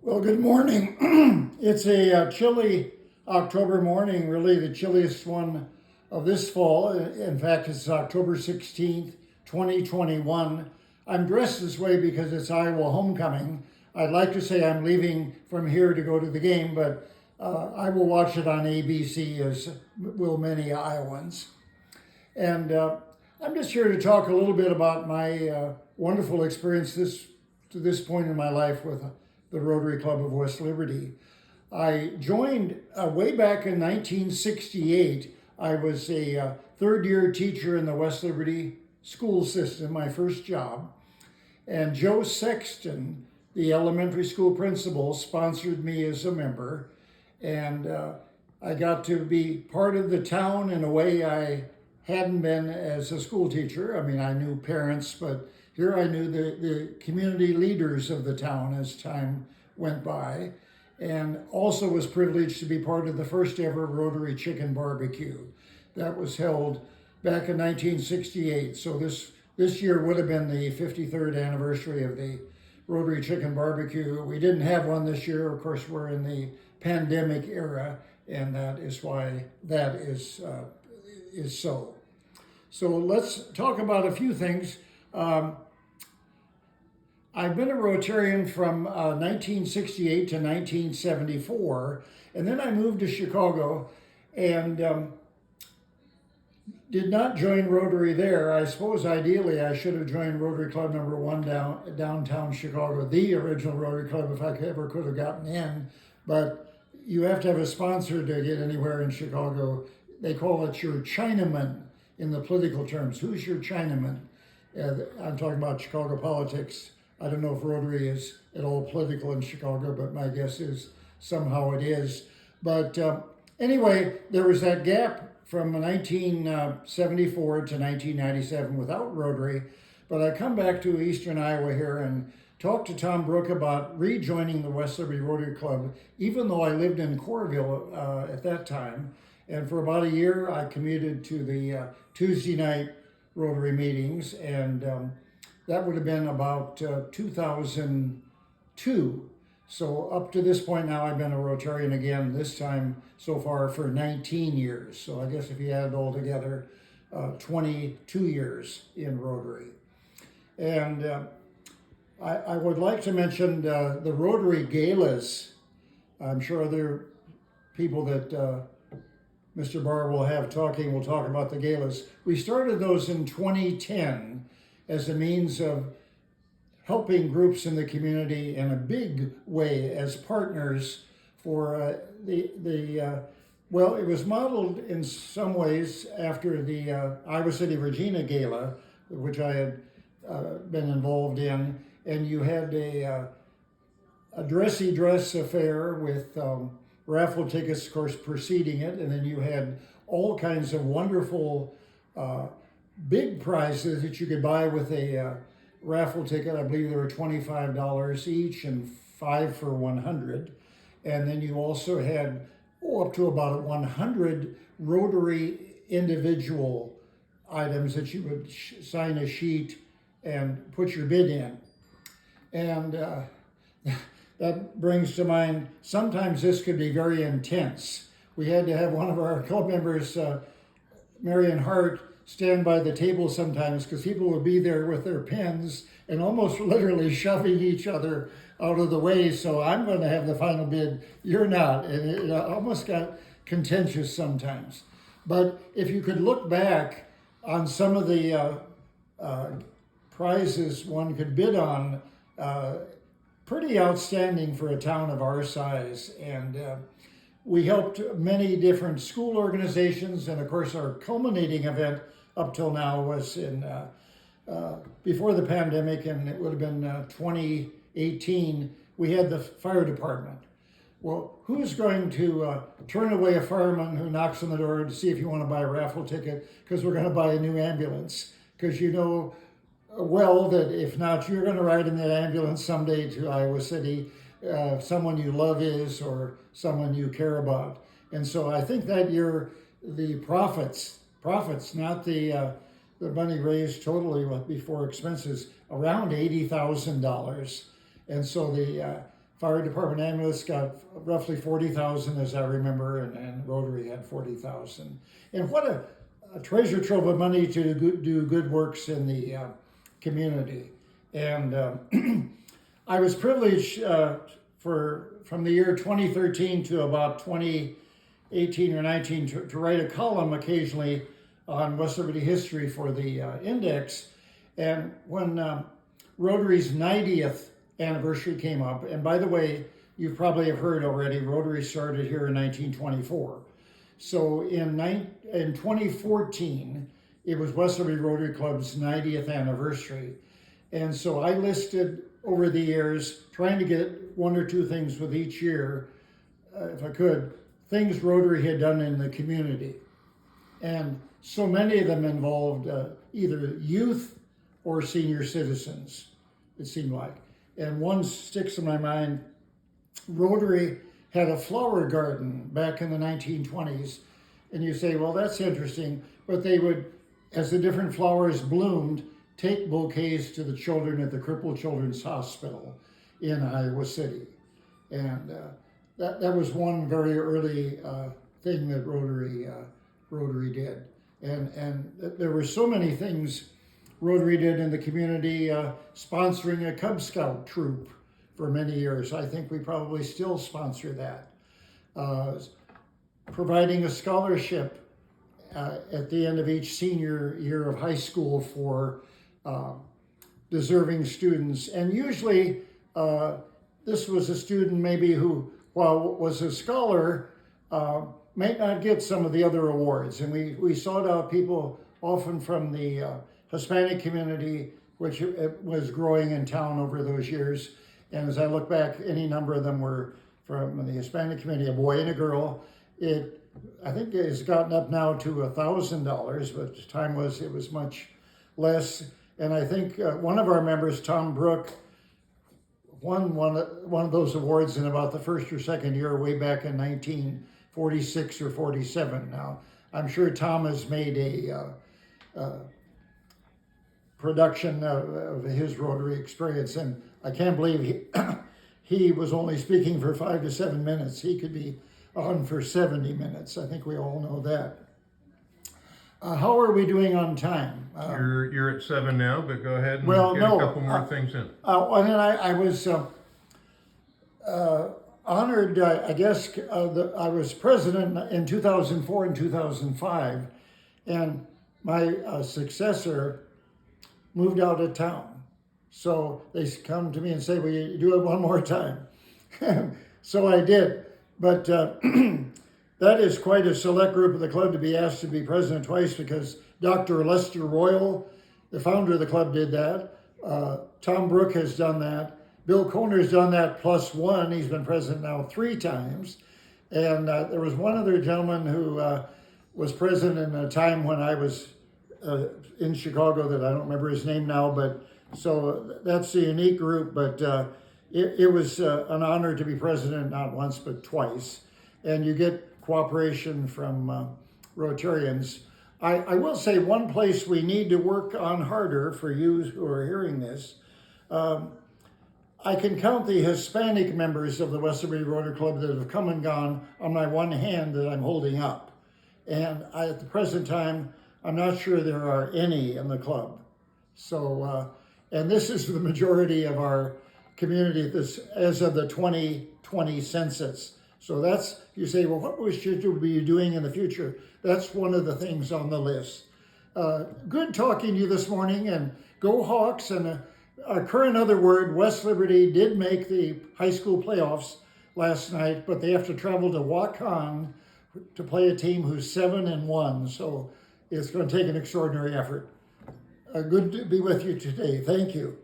Well, good morning. It's a chilly October morning, really the chilliest one of this fall. In fact, it's October 16th, 2021. I'm dressed this way because it's Iowa homecoming. I'd like to say I'm leaving from here to go to the game, but I will watch it on ABC, as will many Iowans. And I'm just here to talk a little bit about my wonderful experience to this point in my life with the Rotary Club of West Liberty. I joined way back in 1968. I was a third year teacher in the West Liberty school system, my first job. And Joe Sexton, the elementary school principal, sponsored me as a member. And I got to be part of the town in a way I hadn't been as a school teacher. I mean, I knew parents, but here I knew the community leaders of the town as time went by, and also was privileged to be part of the first ever Rotary Chicken Barbecue. That was held back in 1968. So this year would have been the 53rd anniversary of the Rotary Chicken Barbecue. We didn't have one this year. Of course, we're in the pandemic era, and that is why that is so. So let's talk about a few things. I've been a Rotarian from 1968 to 1974, and then I moved to Chicago and did not join Rotary there. I suppose ideally I should have joined Rotary Club number 1 downtown Chicago, the original Rotary Club, if I ever could have gotten in, but you have to have a sponsor to get anywhere in Chicago. They call it your Chinaman in the political terms. Who's your Chinaman? I'm talking about Chicago politics. I don't know if Rotary is at all political in Chicago, but my guess is somehow it is. But anyway, there was that gap from 1974 to 1997 without Rotary. But I come back to Eastern Iowa here and talk to Tom Brook about rejoining the West Liberty Rotary Club, even though I lived in Coralville at that time. And for about a year, I commuted to the Tuesday night Rotary meetings, and that would have been about 2002. So up to this point now, I've been a Rotarian again, this time so far for 19 years. So I guess if you add it all together, 22 years in Rotary. And I would like to mention the Rotary galas. I'm sure other people that Mr. Barr will have talking, we'll talk about the galas. We started those in 2010 as a means of helping groups in the community in a big way as partners for well, it was modeled in some ways after the Iowa City Regina Gala, which I had been involved in, and you had a dressy dress affair with raffle tickets, of course, preceding it, and then you had all kinds of wonderful big prizes that you could buy with a raffle ticket. I believe they were $25 each and 5 for 100. And then you also had up to about 100 Rotary individual items that you would sign a sheet and put your bid in. And that brings to mind, sometimes this could be very intense. We had to have one of our club members, Marion Hart, stand by the table sometimes because people would be there with their pens and almost literally shoving each other out of the way. So I'm going to have the final bid, you're not. And it almost got contentious sometimes. But if you could look back on some of the prizes one could bid on, pretty outstanding for a town of our size. And we helped many different school organizations, and of course our culminating event up till now was in before the pandemic, and it would have been 2018, we had the fire department. Well, who's going to turn away a fireman who knocks on the door to see if you want to buy a raffle ticket because we're going to buy a new ambulance? Because you know well that if not, you're going to ride in that ambulance someday to Iowa City. Someone you love is, or someone you care about. And so I think that year the profits, not the money raised totally before expenses, around $80,000. And so Fire department ambulance got roughly 40,000, as I remember, and Rotary had 40,000. And what a treasure trove of money to do good works in the community. And I was privileged from the year 2013 to about 2018 or 19 to write a column occasionally on West Liberty history for the Index. And when Rotary's 90th anniversary came up, and by the way, you probably have heard already, Rotary started here in 1924. So in 2014, it was West Liberty Rotary Club's 90th anniversary. And so I listed over the years, trying to get one or two things with each year, if I could, things Rotary had done in the community. And so many of them involved either youth or senior citizens, it seemed like. And one sticks in my mind. Rotary had a flower garden back in the 1920s. And you say, well, that's interesting. But they would, as the different flowers bloomed, take bouquets to the children at the Crippled Children's Hospital in Iowa City. And that was one very early thing that Rotary did. And there were so many things Rotary did in the community, sponsoring a Cub Scout troop for many years. I think we probably still sponsor that. Providing a scholarship at the end of each senior year of high school for deserving students. And usually this was a student maybe who, while was a scholar, might not get some of the other awards. And we sought out people often from the Hispanic community, which was growing in town over those years. And as I look back, any number of them were from the Hispanic community, a boy and a girl. I think it has gotten up now to $1,000, but the time it was much less. And I think one of our members, Tom Brook, won one of those awards in about the first or second year way back in 1946 or 47. Now, I'm sure Tom has made a production of his Rotary experience, and I can't believe he was only speaking for 5 to 7 minutes. He could be on for 70 minutes. I think we all know that. How are we doing on time? You're at 7 now, but go ahead and well, get no, a couple more things in. And then I was honored, I guess, I was president in 2004 and 2005, and my successor moved out of town. So they come to me and say, will you do it one more time? So I did. But that is quite a select group of the club to be asked to be president twice, because Dr. Lester Royal, the founder of the club, did that. Tom Brook has done that. Bill Koner's done that plus one. He's been president now 3 times. And there was one other gentleman who was president in a time when I was in Chicago that I don't remember his name now, but so that's a unique group. But it was an honor to be president, not once, but twice. And you get cooperation from Rotarians. I will say one place we need to work on harder for you who are hearing this. I can count the Hispanic members of the West Liberty Rotary Club that have come and gone on my one hand that I'm holding up. And at the present time, I'm not sure there are any in the club. So, and this is the majority of our community as of the 2020 census. So that's, you say, well, what should you be doing in the future? That's one of the things on the list. Good talking to you this morning, and go Hawks. And our current other word, West Liberty did make the high school playoffs last night, but they have to travel to Waukon to play a team who's 7-1. So it's going to take an extraordinary effort. Good to be with you today. Thank you.